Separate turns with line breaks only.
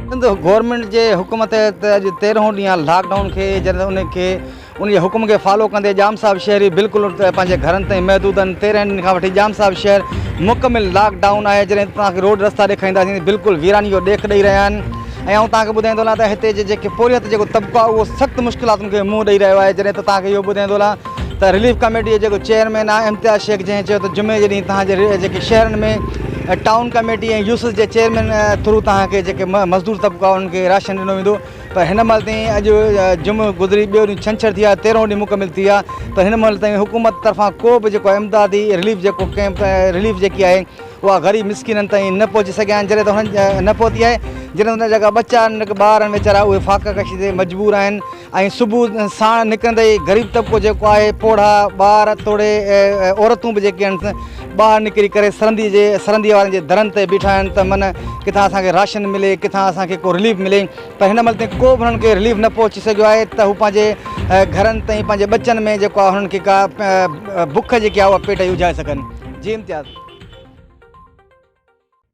Government के हुकूमत अॼु 13 ॾींहं लॉकडाउन के उनके उन हुकुम के फॉलो कंदे जाम साहब शहरी बिल्कुल पंहिंजे घरनि ताईं महदूद आहिनि। 13 ॾींहनि खां वठी जाम साहब शहर मुकमिल लॉकडाउन आहे। जॾहिं तव्हांखे रोड रस्ता ॾेखारींदासीं बिल्कुल वीरानी जो ॾेख ॾेई रहिया आहिनि। ऐं आउं तव्हांखे ॿुधाईंदो हलां त हिते जेके पोरियत जेको तबक़ो आहे उहो सख़्तु मुश्किलातुनि खे मुंहुं ॾेई रहियो आहे। जॾहिं त तव्हांखे इहो ॿुधाईंदो हलां त रिलीफ कमेटी जो जेको चेयरमैन आहे इम्तियाज़ शेख, जंहिं चयो त जुमे जे ॾींहुं तव्हांजे जेके शहरनि में टाउन कमेटी ऐं यूसिस जे चेयरमैन थ्रू तव्हांखे जेके मज़दूर तबक़ो आहे उनखे राशन ॾिनो वेंदो। पर हिन महिल ताईं अॼु जुमो गुज़री ॿियो ॾींहुं छंछरु थी आहे, 13 ॾींहुं मुकमिल थी आहे। पर हिन महिल ताईं हुकूमत तरफ़ां को बि जेको इमदादी रिलीफ जेको कैंप रिलीफ जेकी आहे उहा ग़रीब मिसकिननि ताईं न पहुची सघिया आहिनि। जॾहिं त हुननि न पहुती आहे, जॾहिं हुन जा बच्चा आहिनि ॿार आहिनि वीचारा उहे फाका कशी ते मजबूर आहिनि। ऐं सुबुह साण निकिरंदे ई ग़रीब तबक़ो जेको आहे पोढ़ा ॿार तोड़े औरतूं बि जेके आहिनि ॿाहिरि निकिरी करे सरंदी वारनि जे दरनि ते बीठा आहिनि त मन किथां असांखे राशन मिले, किथां असांखे को रिलीफ मिले। पर हिन महिल ताईं को बि हुननि खे रिलीफ न पहुची सघियो आहे त हू पंहिंजे घरनि ताईं पंहिंजे बचनि में जेको आहे हुननि खे का बुख जेकी आहे उहा पेट जी उजाए सघनि। जी इम्तियाज़।